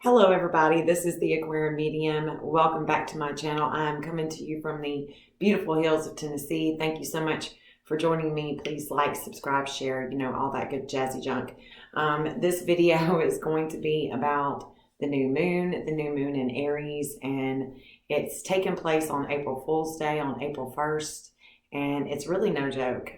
Hello everybody, this is the Aquarium Medium. Welcome back to my channel. I'm coming to you from the beautiful hills of Tennessee. Thank you so much for joining me. Please like, subscribe, share, all that good jazzy junk. This video is going to be about the new moon in Aries, and it's taking place on April Fool's Day on April 1st, and it's really no joke.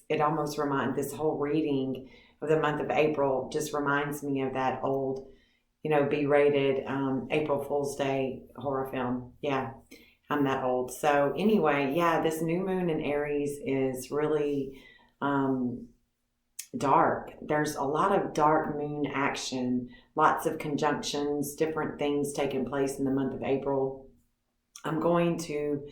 It almost reminds, this whole reading of the month of April just reminds me of that old B-rated April Fool's Day horror film. Yeah, I'm that old. So anyway, yeah, this new moon in Aries is really dark. There's a lot of dark moon action, lots of conjunctions, different things taking place in the month of April. I'm going to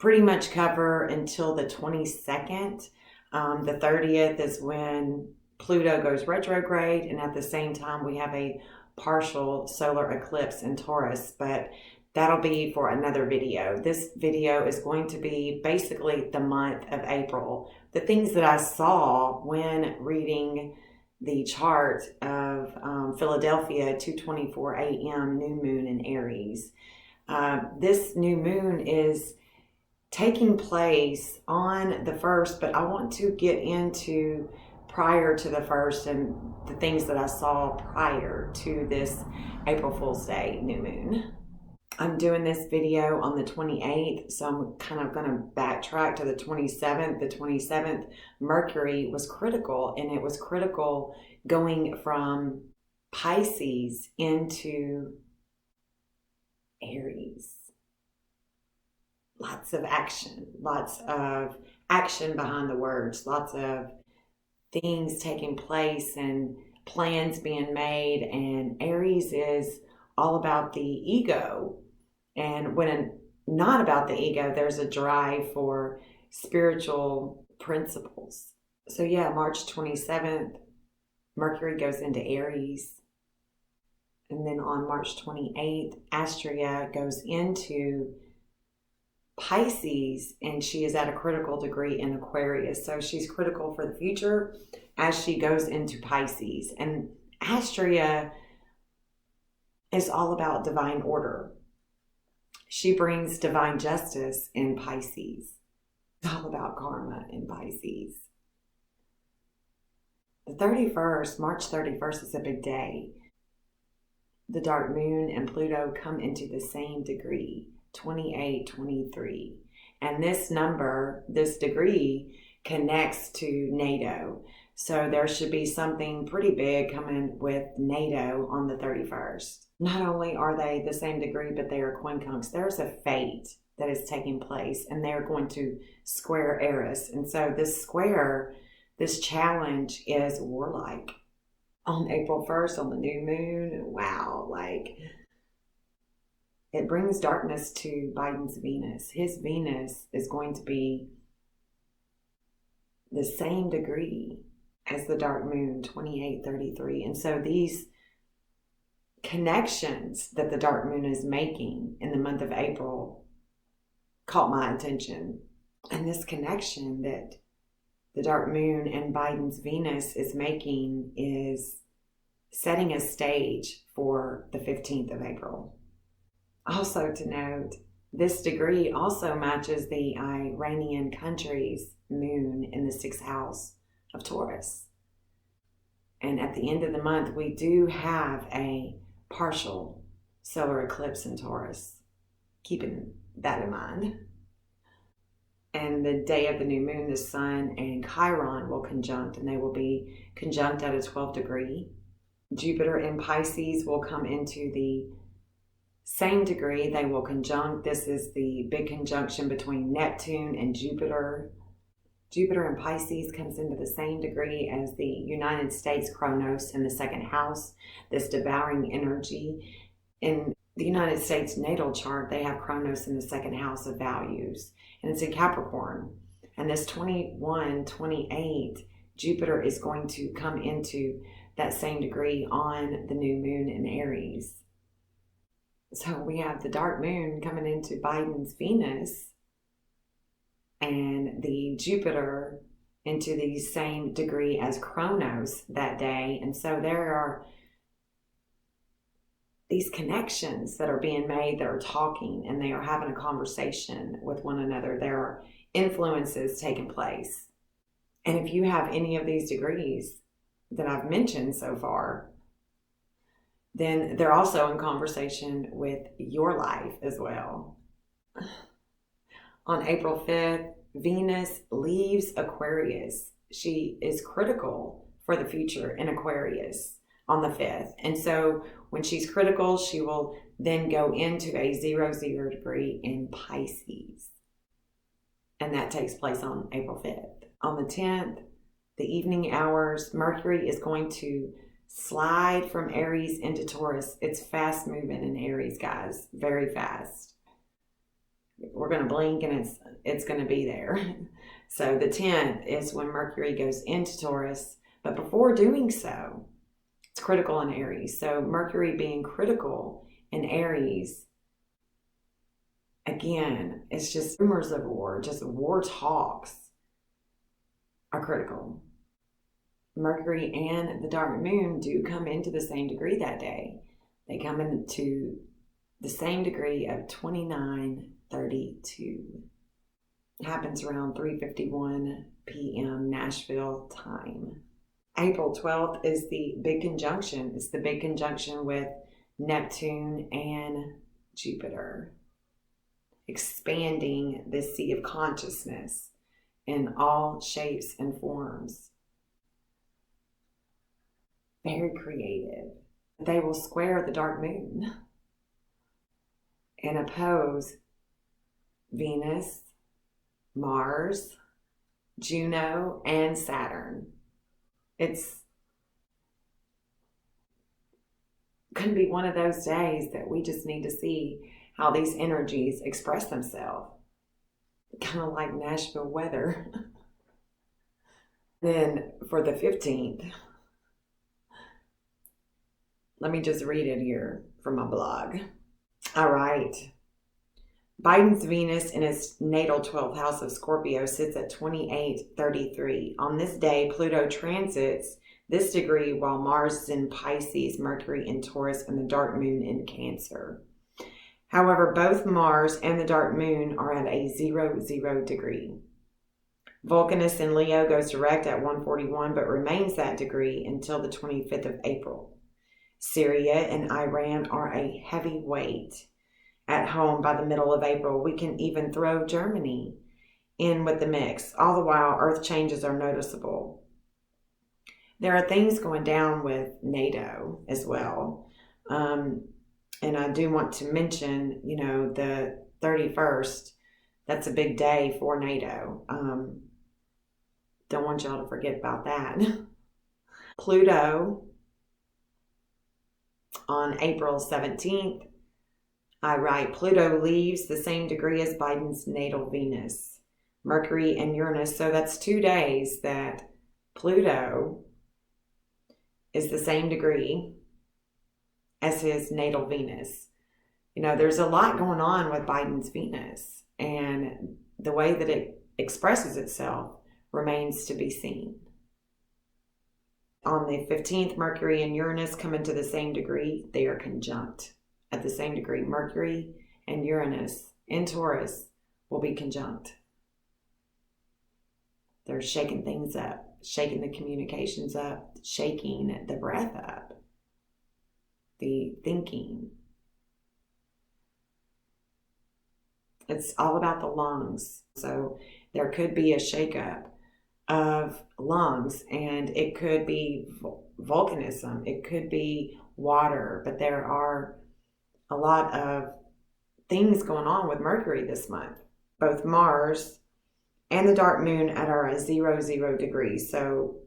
pretty much cover until the 22nd. The 30th is when Pluto goes retrograde, and at the same time we have a partial solar eclipse in Taurus, but that'll be for another video. This video is going to be basically the month of April. The things that I saw when reading the chart of Philadelphia, 2:24 a.m. new moon in Aries. This new moon is taking place on the 1st, but I want to get into prior to the 1st and the things that I saw prior to this April Fool's Day new moon. I'm doing this video on the 28th, so I'm kind of going to backtrack to the 27th. The 27th, Mercury was critical, and it was critical going from Pisces into Aries. Lots of action behind the words, lots of things taking place and plans being made. And Aries is all about the ego, and when not about the ego, there's a drive for spiritual principles. So yeah, March 27th, Mercury goes into Aries, and then on March 28th, Astrea goes into Pisces, and she is at a critical degree in Aquarius. So she's critical for the future as she goes into Pisces. And Astrea is all about divine order. She brings divine justice in Pisces. It's all about karma in Pisces. The 31st, March 31st, is a big day. The dark moon and Pluto come into the same degree, 28-23, and this number, this degree, connects to Nato. So there should be something pretty big coming with Nato on the 31st. Not only are they the same degree, but they are quincunx. There's a fate that is taking place, and they're going to square Aries. And so this square, this challenge is warlike. On April 1st, on the new moon, wow, it brings darkness to Biden's Venus. His Venus is going to be the same degree as the dark moon, 28-33. And so these connections that the dark moon is making in the month of April caught my attention. And this connection that the dark moon and Biden's Venus is making is setting a stage for the 15th of April. Also to note, this degree also matches the Iranian country's moon in the 6th house of Taurus. And at the end of the month, we do have a partial solar eclipse in Taurus, keeping that in mind. And the day of the new moon, the sun and Chiron will conjunct, and they will be conjunct at a 12th degree. Jupiter in Pisces will come into the same degree. They will conjunct. This is the big conjunction between Neptune and Jupiter. Jupiter in Pisces comes into the same degree as the United States Kronos in the 2nd house, this devouring energy. In the United States natal chart, they have Kronos in the 2nd house of values, and it's in Capricorn. And this 21-28, Jupiter is going to come into that same degree on the new moon in Aries. So we have the dark moon coming into Biden's Venus and the Jupiter into the same degree as Kronos that day. And so there are these connections that are being made, that are talking and they are having a conversation with one another. There are influences taking place. And if you have any of these degrees that I've mentioned so far, then they're also in conversation with your life as well. On April 5th, Venus leaves Aquarius. She is critical for the future in Aquarius on the 5th. And so when she's critical, she will then go into a 0 degree in Pisces. And that takes place on April 5th. On the 10th, the evening hours, Mercury is going to slide from Aries into Taurus. It's fast moving in Aries, guys. Very fast. We're going to blink and it's going to be there. So the 10th is when Mercury goes into Taurus. But before doing so, it's critical in Aries. So Mercury being critical in Aries, again, it's just rumors of war, just war talks are critical. Mercury and the dark moon do come into the same degree that day. They come into the same degree of 2932. It happens around 3:51 p.m. Nashville time. April 12th is the big conjunction. It's the big conjunction with Neptune and Jupiter, expanding the sea of consciousness in all shapes and forms. Very creative. They will square the dark moon and oppose Venus, Mars, Juno, and Saturn. It's going to be one of those days that we just need to see how these energies express themselves. Kind of like Nashville weather. Then for the 15th, let me just read it here from my blog. All right. Biden's Venus in his natal 12th house of Scorpio sits at 2833. On this day, Pluto transits this degree while Mars is in Pisces, Mercury in Taurus, and the dark moon in Cancer. However, both Mars and the dark moon are at a 0 degree. Vulcanus in Leo goes direct at 141, but remains that degree until the 25th of April. Syria and Iran are a heavy weight at home by the middle of April. We can even throw Germany in with the mix. All the while, earth changes are noticeable. There are things going down with Nato as well. And I do want to mention, the 31st, that's a big day for NATO. Don't want y'all to forget about that. Pluto on April 17th, I write, Pluto leaves the same degree as Biden's natal Venus, Mercury and Uranus. So that's 2 days that Pluto is the same degree as his natal Venus. There's a lot going on with Biden's Venus, and the way that it expresses itself remains to be seen. On the 15th, Mercury and Uranus come into the same degree. They are conjunct at the same degree. Mercury and Uranus in Taurus will be conjunct. They're shaking things up, shaking the communications up, shaking the breath up, the thinking. It's all about the lungs. So there could be a shakeup of lungs, and it could be volcanism, it could be water, but there are a lot of things going on with Mercury this month. Both Mars and the dark moon are at 0 degrees. So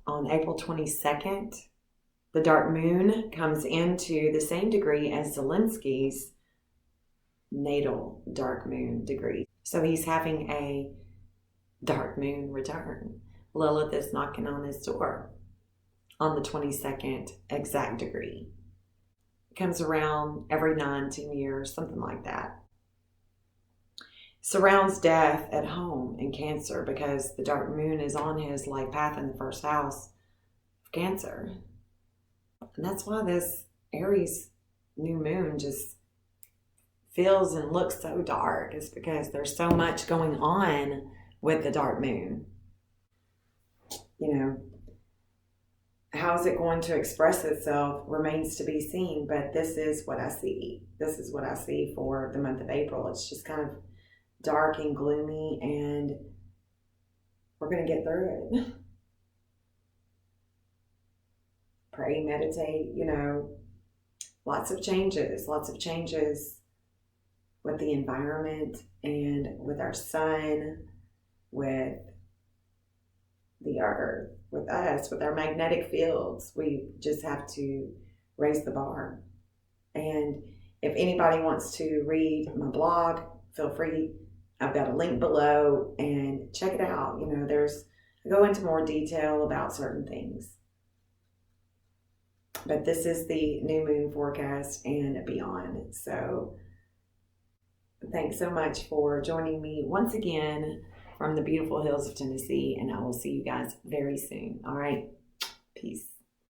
on April 22nd, the dark moon comes into the same degree as Zelensky's natal dark moon degree. So he's having a dark moon return. Lilith is knocking on his door on the 22nd exact degree. It comes around every 9-10 years, something like that. Surrounds death at home in Cancer because the dark moon is on his life path in the first house of Cancer. And that's why this Aries new moon just feels and looks so dark is because there's so much going on with the dark moon. You know, how is it going to express itself remains to be seen, but this is what I see. This is what I see for the month of April. It's just kind of dark and gloomy, and we're going to get through it. Pray, meditate, you know, lots of changes with the environment and with our sun, with the earth, with us, with our magnetic fields. We just have to raise the bar. And if anybody wants to read my blog, feel free. I've got a link below and check it out. You know, I go into more detail about certain things. But this is the new moon forecast and beyond. So thanks so much for joining me once again from the beautiful hills of Tennessee, and I will see you guys very soon. All right. Peace.